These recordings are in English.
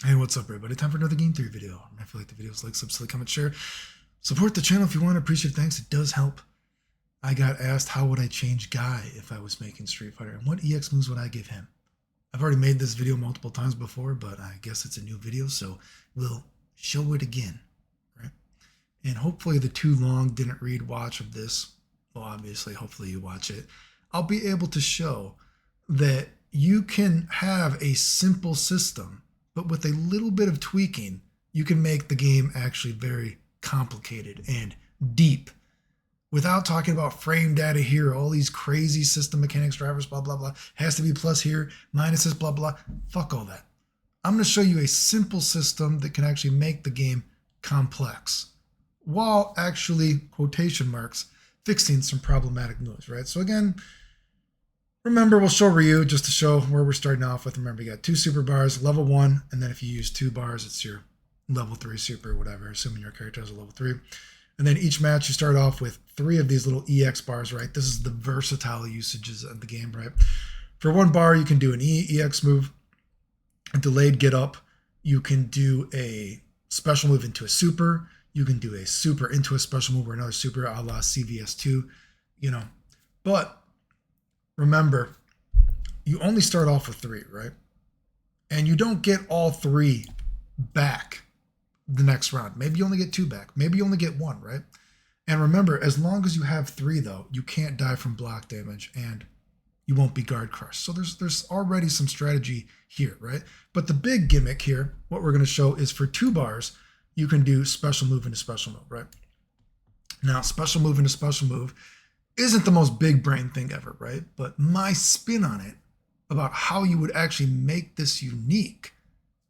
Hey, what's up, everybody? Time for another Game Theory video. If you like the videos, like, subscribe, comment, share. Support the channel if you want. Appreciate it. Thanks. It does help. I got asked how would I change Guy if I was making Street Fighter, and what EX moves would I give him? I've already made this video multiple times before, but I guess it's a new video, so we'll show it again, right? And hopefully the too long didn't read watch of this, well, obviously, hopefully you watch it, I'll be able to show that you can have a simple system, but with a little bit of tweaking, you can make the game actually very complicated and deep without talking about frame data here, all these crazy system mechanics drivers, blah, blah, blah. Has to be plus here, minus this, blah, blah. Fuck all that. I'm going to show you a simple system that can actually make the game complex while actually, quotation marks, fixing some problematic moves, right? So again, remember, we'll show Ryu just to show where we're starting off with. Remember, you got 2 super bars, level 1, and then if you use 2 bars, it's your level 3 super, whatever, assuming your character has a level 3. And then each match, you start off with 3 of these little EX bars, right? This is the versatile usages of the game, right? For 1 bar, you can do an EX move, a delayed get up. You can do a special move into a super. You can do a super into a special move or another super, a la CVS2, But remember, you only start off with 3, right? And you don't get all 3 back the next round. Maybe you only get 2 back. Maybe you only get 1, right? And remember, as long as you have 3, though, you can't die from block damage and you won't be guard crushed. So there's already some strategy here, right? But the big gimmick here, what we're going to show is for 2 bars, you can do special move into special move, right? Now, special move into special move isn't the most big brain thing ever, right? But my spin on it about how you would actually make this unique,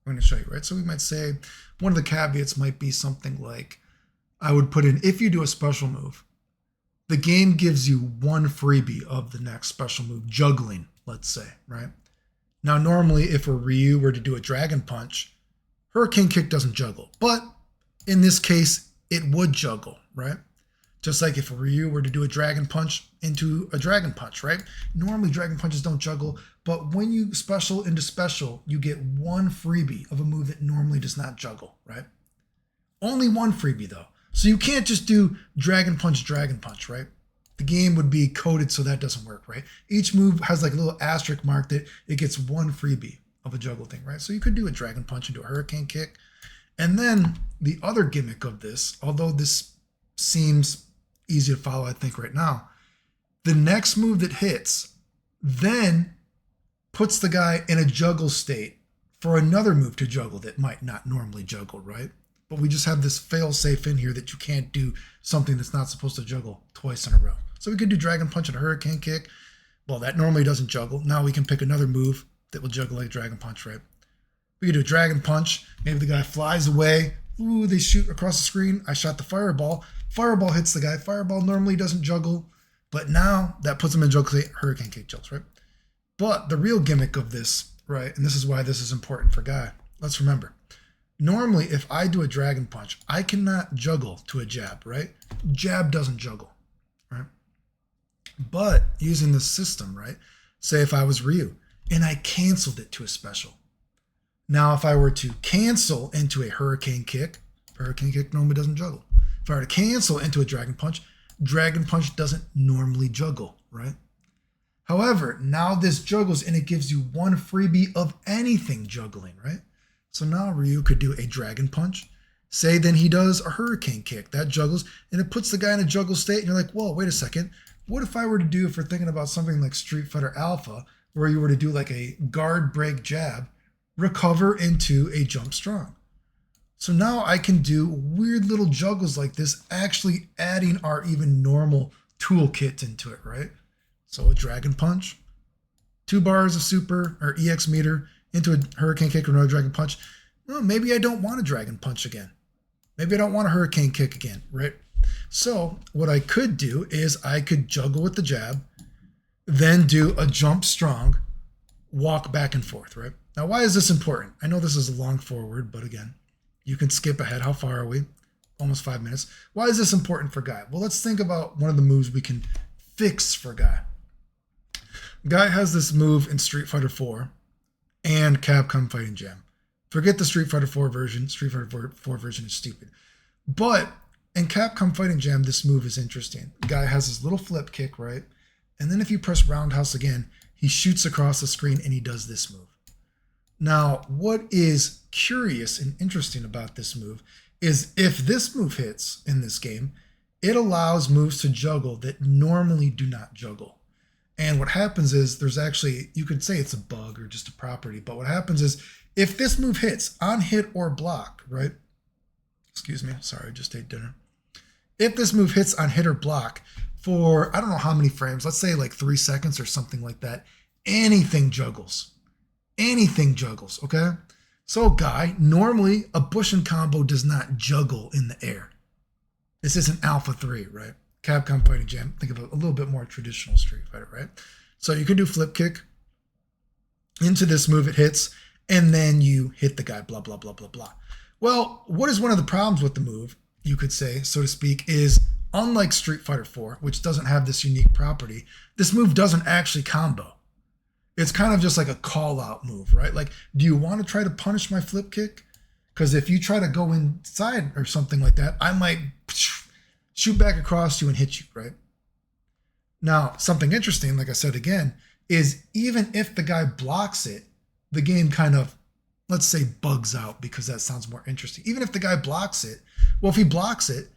I'm going to show you, right? So we might say one of the caveats might be something like, I would put in, if you do a special move, the game gives you 1 freebie of the next special move, juggling, let's say, right? Now, normally, if a Ryu were to do a Dragon Punch, Hurricane Kick doesn't juggle. But in this case, it would juggle, right? Just like if a Ryu were to do a Dragon Punch into a Dragon Punch, right? Normally, Dragon Punches don't juggle, but when you special into special, you get 1 freebie of a move that normally does not juggle, right? Only 1 freebie, though. So you can't just do Dragon Punch, right? The game would be coded so that doesn't work, right? Each move has like a little asterisk mark that it gets 1 freebie of a juggle thing, right? So you could do a Dragon Punch into a Hurricane Kick. And then the other gimmick of this, although this seems easy to follow, I think, right now, the next move that hits then puts the guy in a juggle state for another move to juggle that might not normally juggle, right? But we just have this fail safe in here that you can't do something that's not supposed to juggle twice in a row. So we could do Dragon Punch and a Hurricane Kick. Well, that normally doesn't juggle. Now we can pick another move that will juggle like Dragon Punch, right? We could do a Dragon Punch. Maybe the guy flies away. Ooh, they shoot across the screen. I shot the Fireball. Fireball hits the guy. Fireball normally doesn't juggle, but now that puts him in juggle state. Hurricane Kick juggles, right? But the real gimmick of this, right, and this is why this is important for Guy, let's remember, normally if I do a Dragon Punch, I cannot juggle to a jab, right? Jab doesn't juggle, right? But using this system, right, say if I was Ryu and I canceled it to a special. Now, if I were to cancel into a Hurricane Kick normally doesn't juggle. If I were to cancel into a Dragon Punch doesn't normally juggle, right? However, now this juggles and it gives you 1 freebie of anything juggling, right? So now Ryu could do a Dragon Punch. Say then he does a Hurricane Kick. That juggles and it puts the guy in a juggle state and you're like, whoa, wait a second. What if I were to do, if we're thinking about something like Street Fighter Alpha, where you were to do like a guard break jab, recover into a jump strong. So now I can do weird little juggles like this, actually adding our even normal toolkit into it, right? So a Dragon Punch, 2 bars of super or EX meter into a Hurricane Kick or another Dragon Punch. Well, maybe I don't want a Dragon Punch again. Maybe I don't want a Hurricane Kick again, right? So what I could do is I could juggle with the jab, then do a jump strong, walk back and forth, right? Now, why is this important? I know this is a long forward, but again, you can skip ahead. How far are we? Almost 5 minutes. Why is this important for Guy? Well, let's think about one of the moves we can fix for Guy. Guy has this move in Street Fighter 4 and Capcom Fighting Jam. Forget the Street Fighter 4 version. Street Fighter 4 version is stupid. But in Capcom Fighting Jam, this move is interesting. The guy has his little flip kick, right? And then if you press roundhouse again, he shoots across the screen and he does this move. Now, what is curious and interesting about this move is if this move hits in this game, it allows moves to juggle that normally do not juggle. And what happens is there's actually, you could say it's a bug or just a property, but what happens is if this move hits on hit or block, right? Excuse me, sorry, I just ate dinner. If this move hits on hit or block for, I don't know how many frames, let's say like 3 seconds or something like that, anything juggles. Anything juggles, okay? So guy, normally a Bushin combo does not juggle in the air. This isn't Alpha 3, right? Capcom Fighting Jam, think of a little bit more traditional Street Fighter, right? So you can do flip kick into this move, it hits, and then you hit the guy, blah, blah, blah, blah, blah. Well, what is one of the problems with the move, you could say, so to speak, is unlike Street Fighter 4, which doesn't have this unique property, this move doesn't actually combo. It's kind of just like a call-out move, right? Like, do you want to try to punish my flip kick? Because if you try to go inside or something like that, I might shoot back across you and hit you, right? Now, something interesting, like I said again, is even if the guy blocks it, the game kind of, let's say, bugs out because that sounds more interesting. Even if the guy blocks it, well, if he blocks it,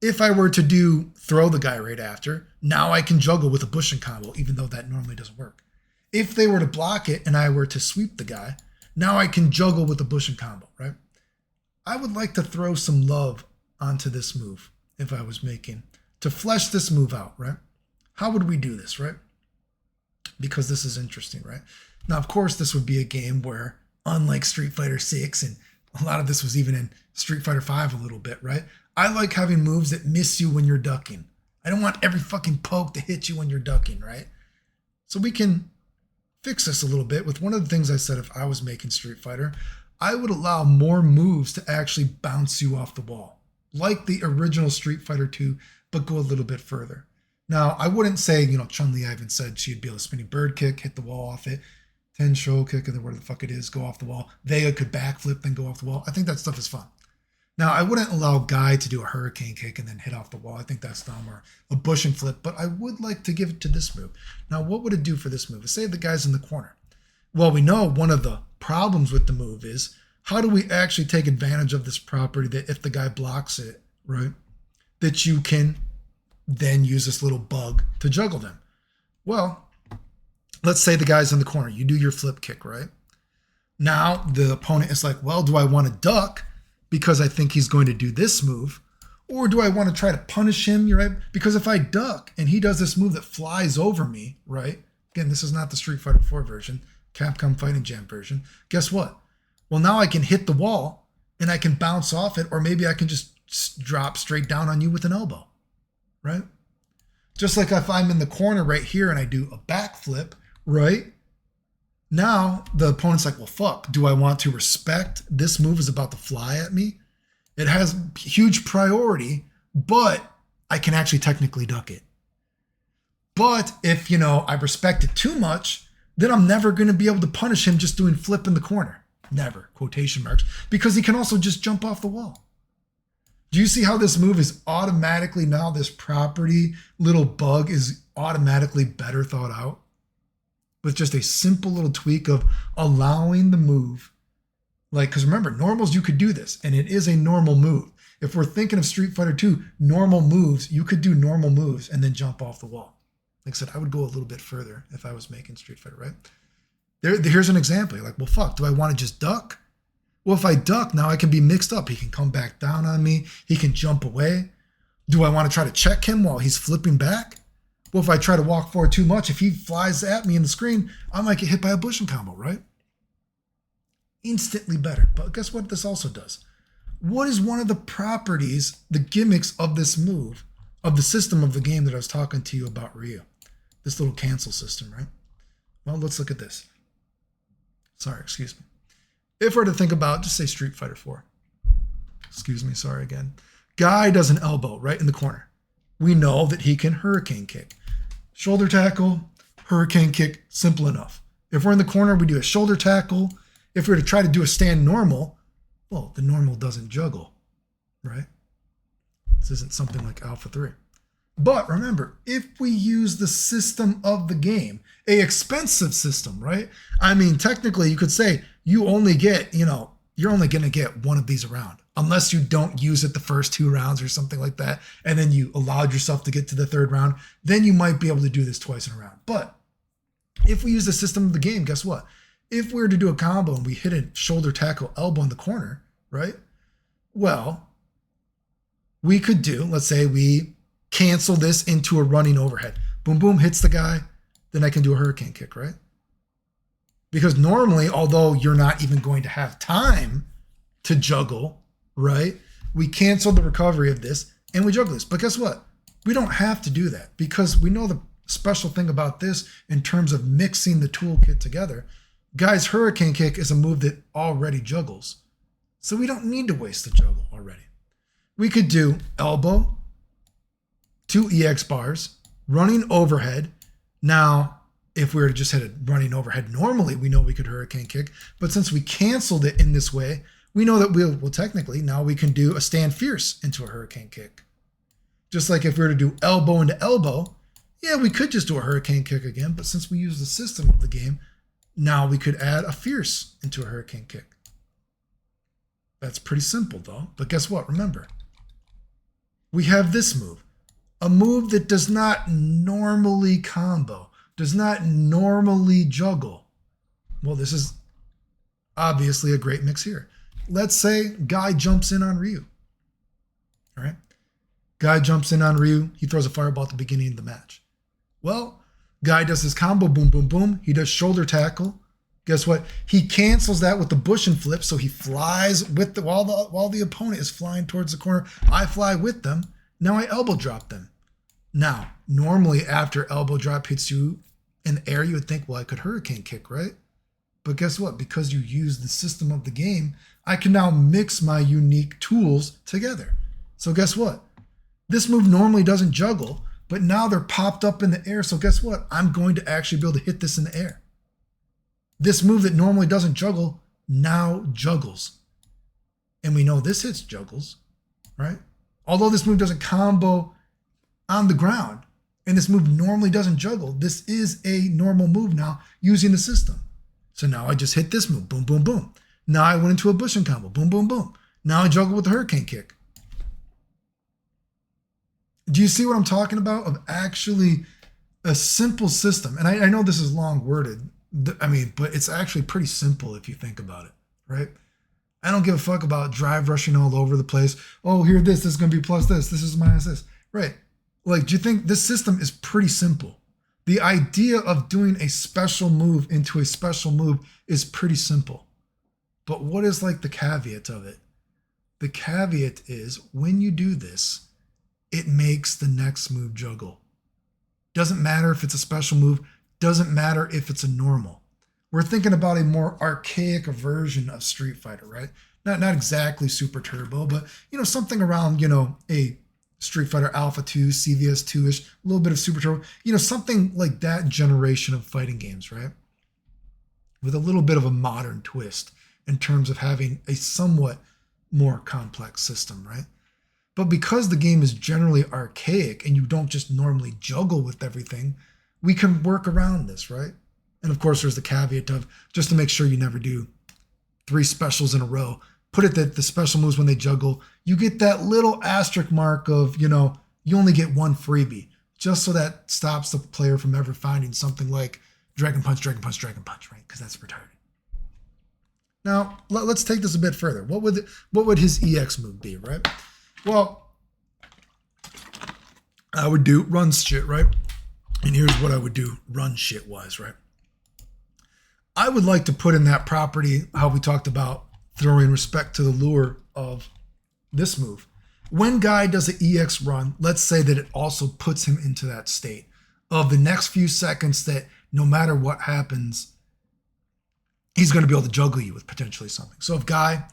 if I were to throw the guy right after, now I can juggle with a Bushin combo, even though that normally doesn't work. If they were to block it and I were to sweep the guy, now I can juggle with a Bushin combo, right? I would like to throw some love onto this move if I was making, to flesh this move out, right? How would we do this, right? Because this is interesting, right? Now, of course, this would be a game where, unlike Street Fighter 6, and a lot of this was even in Street Fighter 5 a little bit, right? I like having moves that miss you when you're ducking. I don't want every fucking poke to hit you when you're ducking, right? So we can fix this a little bit with one of the things I said if I was making Street Fighter, I would allow more moves to actually bounce you off the wall, like the original Street Fighter 2, but go a little bit further. Now, I wouldn't say, Chun-Li, I even said she'd be able to spinning bird kick, hit the wall off it, Tensho kick, and then where the fuck it is, go off the wall. Vega could backflip, then go off the wall. I think that stuff is fun. Now, I wouldn't allow Guy to do a hurricane kick and then hit off the wall. I think that's dumb, or a Bushin flip, but I would like to give it to this move. Now, what would it do for this move? Say the guy's in the corner. Well, we know one of the problems with the move is, how do we actually take advantage of this property that if the guy blocks it, right, that you can then use this little bug to juggle them? Well, let's say the guy's in the corner. You do your flip kick, right? Now the opponent is like, well, do I want to duck because I think he's going to do this move? Or do I want to try to punish him, right? Because if I duck and he does this move that flies over me, right? Again, this is not the Street Fighter 4 version, Capcom Fighting Jam version. Guess what? Well, now I can hit the wall and I can bounce off it, or maybe I can just drop straight down on you with an elbow, right? Just like if I'm in the corner right here and I do a backflip, right? Now the opponent's like, well, fuck, do I want to respect this move is about to fly at me? It has huge priority, but I can actually technically duck it. But if, I respect it too much, then I'm never going to be able to punish him just doing flip in the corner. Never, quotation marks, because he can also just jump off the wall. Do you see how this move is automatically now, this property little bug is automatically better thought out? With just a simple little tweak of allowing the move. Like, because remember, normals, you could do this, and it is a normal move. If we're thinking of Street Fighter 2, normal moves, you could do normal moves and then jump off the wall. Like I said, I would go a little bit further if I was making Street Fighter, right? Here's an example. You're like, well, fuck, do I want to just duck? Well, if I duck, now I can be mixed up. He can come back down on me. He can jump away. Do I want to try to check him while he's flipping back? Well, if I try to walk forward too much, if he flies at me in the screen, I might get hit by a Bushin combo, right? Instantly better. But guess what this also does? What is one of the properties, the gimmicks of this move, of the system of the game that I was talking to you about, Ryu? This little cancel system, right? Well, let's look at this. Sorry, excuse me. If we're to think about, just say Street Fighter 4. Excuse me, sorry again. Guy does an elbow right in the corner. We know that he can hurricane kick. Shoulder tackle, hurricane kick, simple enough. If we're in the corner, we do a shoulder tackle, If we were to try to do a stand normal, well, the normal doesn't juggle, right? This isn't something like Alpha 3. But remember, if we use the system of the game, a expensive system, right? I mean, technically you could say you only get, you're only going to get one of these around unless you don't use it the first 2 rounds or something like that. And then you allowed yourself to get to the 3rd round. Then you might be able to do this twice in a round. But if we use the system of the game, guess what? If we were to do a combo and we hit a shoulder tackle elbow in the corner, right? Well, we could do, let's say we cancel this into a running overhead. Boom, boom, hits the guy. Then I can do a hurricane kick, right? Because normally, although you're not even going to have time to juggle, right? We cancel the recovery of this and we juggle this. But guess what? We don't have to do that because we know the special thing about this in terms of mixing the toolkit together. Guys, hurricane kick is a move that already juggles. So we don't need to waste the juggle already. We could do elbow, 2 EX bars, running overhead. Now, if we were to just hit a running overhead normally, we know we could hurricane kick. But since we canceled it in this way, we know that well, technically, now we can do a stand fierce into a hurricane kick. Just like if we were to do elbow into elbow, yeah, we could just do a hurricane kick again. But since we use the system of the game, now we could add a fierce into a hurricane kick. That's pretty simple though. But guess what? Remember, we have this move. A move that does not normally combo, does not normally juggle. Well, this is obviously a great mix here. Let's say Guy jumps in on Ryu. All right. Guy jumps in on Ryu. He throws a fireball at the beginning of the match. Well, Guy does his combo, boom, boom, boom. He does shoulder tackle. Guess what? He cancels that with the bush and flip, so he flies with while the opponent is flying towards the corner. I fly with them. Now I elbow drop them. Now, normally after elbow drop hits you in the air, you would think, well, I could hurricane kick, right? But guess what? Because you use the system of the game, I can now mix my unique tools together. So guess what? This move normally doesn't juggle, but now they're popped up in the air. So guess what? I'm going to actually be able to hit this in the air. This move that normally doesn't juggle now juggles. And we know this hits juggles, right? Although this move doesn't combo on the ground and this move normally doesn't juggle, this is a normal move now using the system. So now I just hit this move, boom, boom, boom. Now I went into a bush and combo, boom, boom, boom. Now I juggle with the hurricane kick. Do you see what I'm talking about? Of actually a simple system. And I know this is long worded. But it's actually pretty simple if you think about it, right? I don't give a fuck about drive rushing all over the place. Oh, here, this is going to be plus this is minus this, right? Like, do you think this system is pretty simple? The idea of doing a special move into a special move is pretty simple. But what is like the caveat of it? The caveat is when you do this, it makes the next move juggle. Doesn't matter if it's a special move. Doesn't matter if it's a normal. We're thinking about a more archaic version of Street Fighter, right? Not exactly Super Turbo, but something around a Street Fighter Alpha 2, CVS 2-ish, a little bit of Super Turbo, something like that generation of fighting games, right? With a little bit of a modern twist in terms of having a somewhat more complex system, right? But because the game is generally archaic and you don't just normally juggle with everything, we can work around this, right? And of course, there's the caveat of just to make sure you never do 3 specials in a row. Put it that the special moves when they juggle, you get that little asterisk mark of, you only get 1 freebie, just so that stops the player from ever finding something like Dragon Punch, Dragon Punch, Dragon Punch, right? Because that's retarded. Now, let's take this a bit further. What would his EX move be, right? Well, I would do run shit, right? And here's what I would do run shit wise, right? I would like to put in that property, how we talked about throwing respect to the lure of this move. When Guy does an EX run, let's say that it also puts him into that state of the next few seconds that no matter what happens, he's going to be able to juggle you with potentially something. So if Guy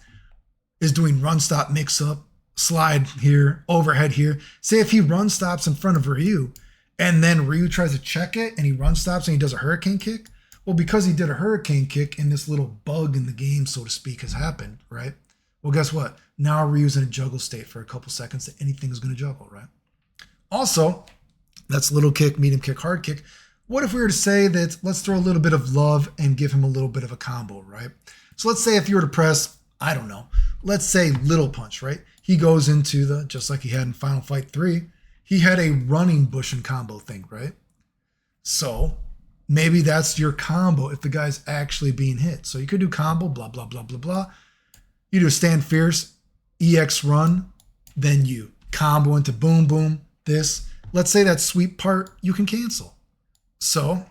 is doing run stop mix up, slide here, overhead here, say if he run stops in front of Ryu, and then Ryu tries to check it and he run stops and he does a hurricane kick. Well, because he did a hurricane kick and this little bug in the game, so to speak, has happened, right? Well, guess what? Now Ryu's in a juggle state for a couple seconds that anything is going to juggle, right? Also, that's little kick, medium kick, hard kick. What if we were to say that let's throw a little bit of love and give him a little bit of a combo, right? So let's say if you were to press, I don't know, let's say little punch, right? He goes into the, just like he had in Final Fight 3, he had a running Bushin combo thing, right? So maybe that's your combo if the guy's actually being hit. So you could do combo, blah, blah, blah, blah, blah. You do stand fierce, EX run, then you combo into boom, boom, this. Let's say that sweep part you can cancel. So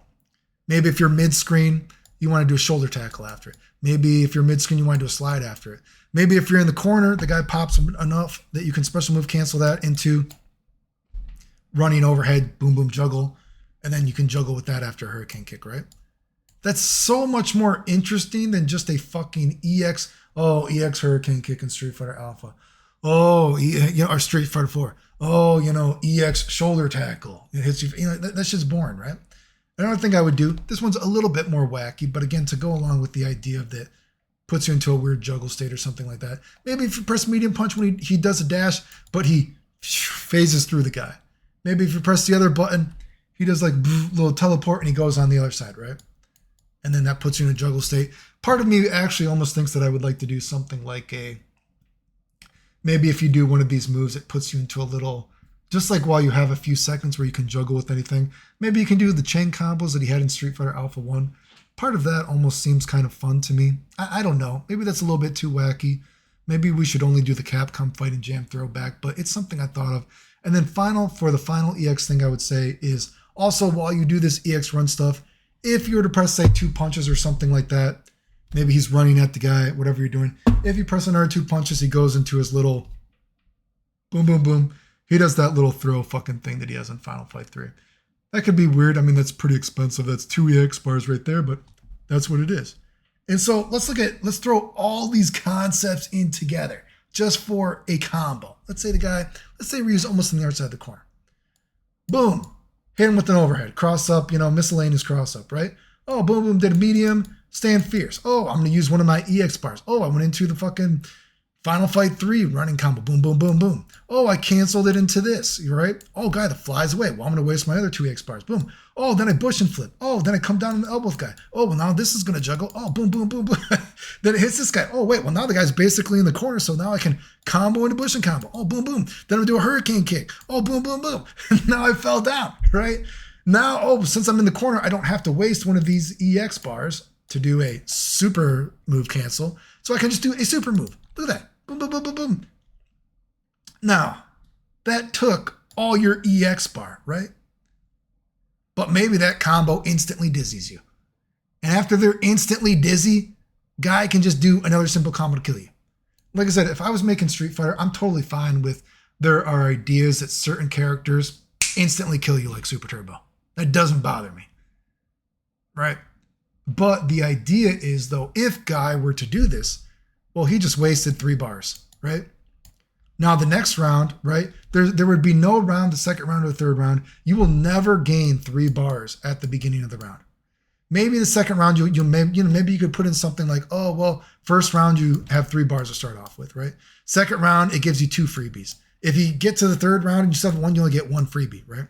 maybe if you're mid-screen, you want to do a shoulder tackle after it. Maybe if you're mid-screen, you want to do a slide after it. Maybe if you're in the corner, the guy pops enough that you can special move cancel that into running overhead, boom, boom, juggle. And then you can juggle with that after a hurricane kick, right? That's so much more interesting than just a fucking EX, EX hurricane kick in Street Fighter Alpha. Or Street Fighter 4. EX shoulder tackle. It hits you. That's just boring, right? Another thing I would do, this one's a little bit more wacky, but again, to go along with the idea of that puts you into a weird juggle state or something like that. Maybe if you press medium punch when he does a dash, but he phases through the guy. Maybe if you press the other button, he does like little teleport and he goes on the other side, right? And then that puts you in a juggle state. Part of me actually almost thinks that I would like to do something like maybe if you do one of these moves, it puts you into a little, just like while you have a few seconds where you can juggle with anything, maybe you can do the chain combos that he had in Street Fighter Alpha 1. Part of that almost seems kind of fun to me. I don't know. Maybe that's a little bit too wacky. Maybe we should only do the Capcom Fighting Jam throwback, but it's something I thought of. And then for the final EX thing I would say is also while you do this EX run stuff, if you were to press, say, 2 punches or something like that, maybe he's running at the guy, whatever you're doing. If you press another 2 punches, he goes into his little boom, boom, boom. He does that little throw fucking thing that he has in Final Fight 3. That could be weird. I mean, that's pretty expensive. That's 2 EX bars right there, but that's what it is. And so let's throw all these concepts in together just for a combo. Let's say Ryu's almost on the other side of the corner. Boom. Hit him with an overhead. Cross up, miscellaneous cross up, right? Oh, boom, boom, did a medium, stand fierce. Oh, I'm going to use one of my EX bars. Oh, I went into the fucking Final Fight 3 running combo. Boom, boom, boom, boom. Oh, I canceled it into this. You're right. Oh, guy that flies away. Well, I'm going to waste my other 2 EX bars. Boom. Oh, then I bush and flip. Oh, then I come down on the elbow with the guy. Oh, well, now this is going to juggle. Oh, boom, boom, boom, boom. Then it hits this guy. Oh, wait. Well, now the guy's basically in the corner, so now I can combo into bush and combo. Oh, boom, boom. Then I'll do a hurricane kick. Oh, boom, boom, boom. Now I fell down, right? Now, since I'm in the corner, I don't have to waste one of these EX bars to do a super move cancel. So I can just do a super move. Look at that. Boom, boom, boom, boom, boom. Now, that took all your EX bar, right? But maybe that combo instantly dizzies you. And after they're instantly dizzy, guy can just do another simple combo to kill you. Like I said, if I was making Street Fighter, I'm totally fine with there are ideas that certain characters instantly kill you like Super Turbo. That doesn't bother me, right? But the idea is, though, if Guy were to do this, well, he just wasted 3 bars, right? Now, the next round, right, there would be no round, the second round or the third round. You will never gain 3 bars at the beginning of the round. Maybe the second round, maybe you could put in something like, oh, well, first round, you have 3 bars to start off with, right? Second round, it gives you 2 freebies. If you get to the third round and you still have 1, you only get 1 freebie, right?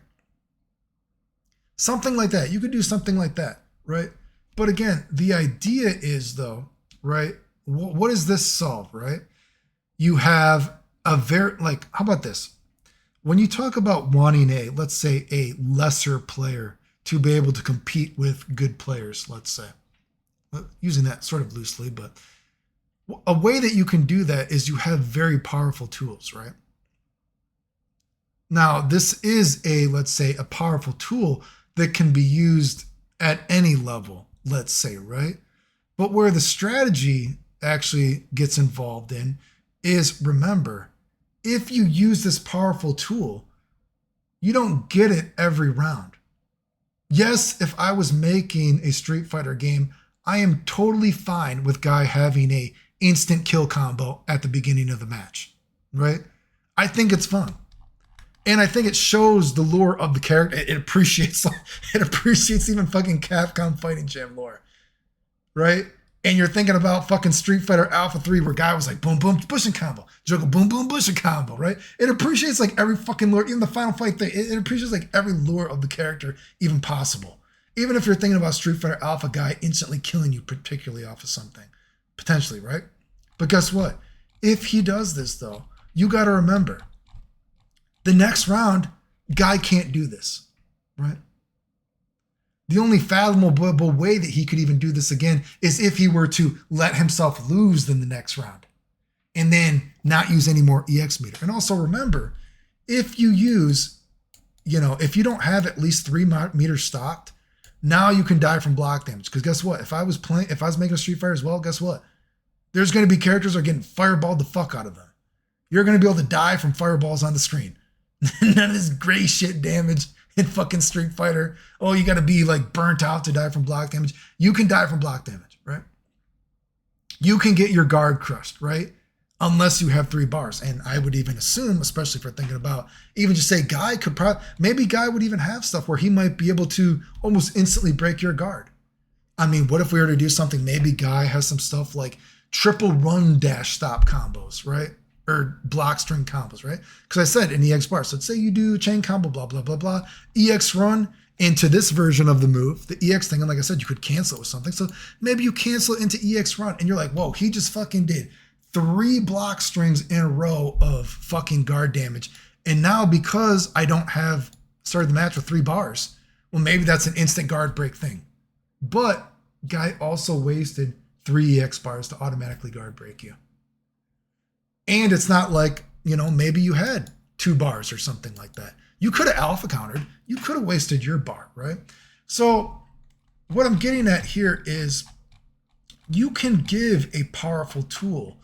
Something like that. You could do something like that, right? But again, the idea is, though, right? What does this solve, right? You have how about this? When you talk about wanting let's say, a lesser player to be able to compete with good players, let's say, using that sort of loosely, but a way that you can do that is you have very powerful tools, right? Now, this is let's say, a powerful tool that can be used at any level, let's say, right? But where the strategy actually gets involved in is, remember, if you use this powerful tool, you don't get it every round. Yes, if I was making a Street Fighter game, I am totally fine with Guy having a instant kill combo at the beginning of the match, right? I think it's fun. And I think it shows the lore of the character. It appreciates even fucking Capcom Fighting Jam lore, right? And you're thinking about fucking Street Fighter Alpha 3 where guy was like boom boom Bushin combo, juggle boom boom Bushin combo, right? It appreciates like every fucking lore, even the final fight thing. It appreciates like every lore of the character even possible. Even if you're thinking about Street Fighter Alpha guy instantly killing you, particularly off of something, potentially, right? But guess what? If he does this though, you got to remember, the next round, guy can't do this, right? The only fathomable way that he could even do this again is if he were to let himself lose in the next round and then not use any more EX meter. And also remember, if you use, if you don't have at least 3 meters stocked, now you can die from block damage. Because guess what? If I was making a Street Fighter as well, guess what? There's going to be characters that are getting fireballed the fuck out of them. You're going to be able to die from fireballs on the screen. None of this gray shit damage in fucking Street Fighter. Oh, you got to be like burnt out to die from block damage. You can die from block damage, right? You can get your guard crushed, right? Unless you have 3 bars. And I would even assume, especially for thinking about, even just say Guy could probably, maybe Guy would even have stuff where he might be able to almost instantly break your guard. I mean, what if we were to do something, maybe Guy has some stuff like triple run dash stop combos, right? Or block string combos, right? Because I said in EX bar, so let's say you do chain combo, blah, blah, blah, blah, EX run into this version of the move, the EX thing. And like I said, you could cancel it with something. So maybe you cancel it into EX run and you're like, whoa, he just fucking did 3 block strings in a row of fucking guard damage. And now because I don't have started the match with 3 bars, well, maybe that's an instant guard break thing. But Guy also wasted 3 EX bars to automatically guard break you. And it's not like, maybe you had 2 bars or something like that. You could have alpha countered. You could have wasted your bar, right? So what I'm getting at here is you can give a powerful tool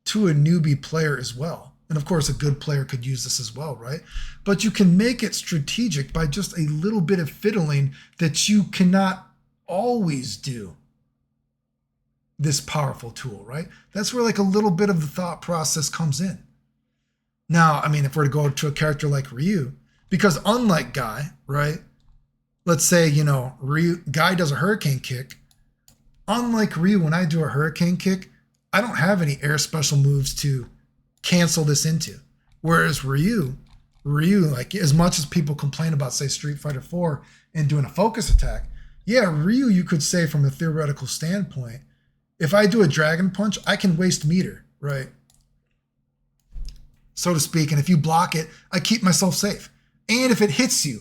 to a newbie player as well. And of course, a good player could use this as well, right? But you can make it strategic by just a little bit of fiddling that you cannot always do. This powerful tool, right? That's where like a little bit of the thought process comes in. Now, I mean, if we're to go to a character like Ryu, because unlike Guy, right? Let's say, Guy does a hurricane kick. Unlike Ryu, when I do a hurricane kick, I don't have any air special moves to cancel this into. Whereas Ryu, like as much as people complain about, say, Street Fighter 4 and doing a focus attack, yeah, Ryu, you could say from a theoretical standpoint, if I do a dragon punch, I can waste meter, right? So to speak. And if you block it, I keep myself safe. And if it hits you,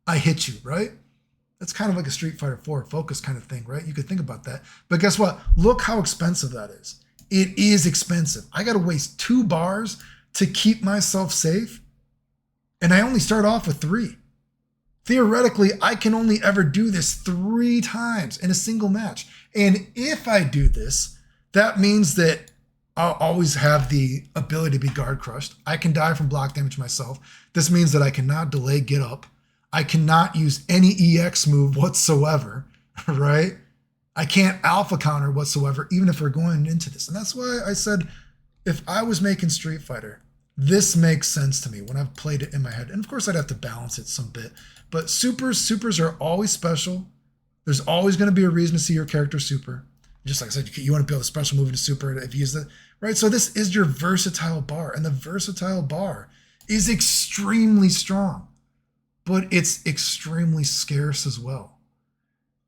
I hit you, right? That's kind of like a Street Fighter 4 focus kind of thing, right? You could think about that. But guess what? Look how expensive that is. It is expensive. I got to waste 2 bars to keep myself safe. And I only start off with 3. Theoretically, I can only ever do this 3 times in a single match. And if I do this, that means that I'll always have the ability to be guard crushed. I can die from block damage myself. This means that I cannot delay get up. I cannot use any EX move whatsoever, right? I can't alpha counter whatsoever, even if we're going into this. And that's why I said, if I was making Street Fighter, this makes sense to me when I've played it in my head. And of course, I'd have to balance it some bit. But supers are always special. There's always going to be a reason to see your character super. Just like I said, you want to build a special move into super if you use that, right? So this is your versatile bar. And the versatile bar is extremely strong, but it's extremely scarce as well.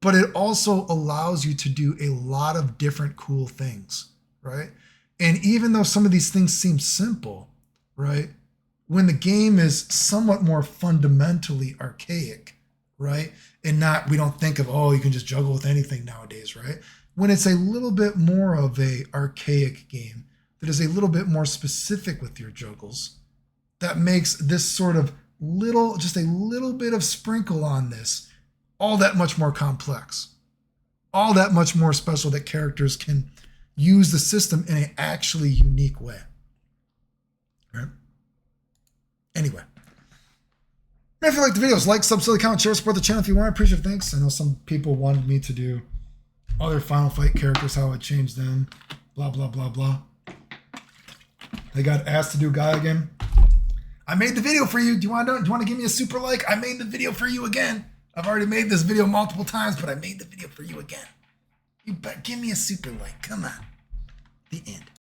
But it also allows you to do a lot of different cool things, right? And even though some of these things seem simple, right? When the game is somewhat more fundamentally archaic, right? And we don't think of, you can just juggle with anything nowadays, right? When it's a little bit more of a archaic game that is a little bit more specific with your juggles, that makes this sort of just a little bit of sprinkle on this all that much more complex, all that much more special that characters can use the system in an actually unique way, right? Anyway, if you like the videos, like, sub, comment, share, support the channel if you want. I appreciate it. Thanks. I know some people wanted me to do other Final Fight characters, how I changed them, blah, blah, blah, blah. They got asked to do Guy again. I made the video for you. Do you want to give me a super like? I made the video for you again. I've already made this video multiple times, but I made the video for you again. You bet. Give me a super like. Come on.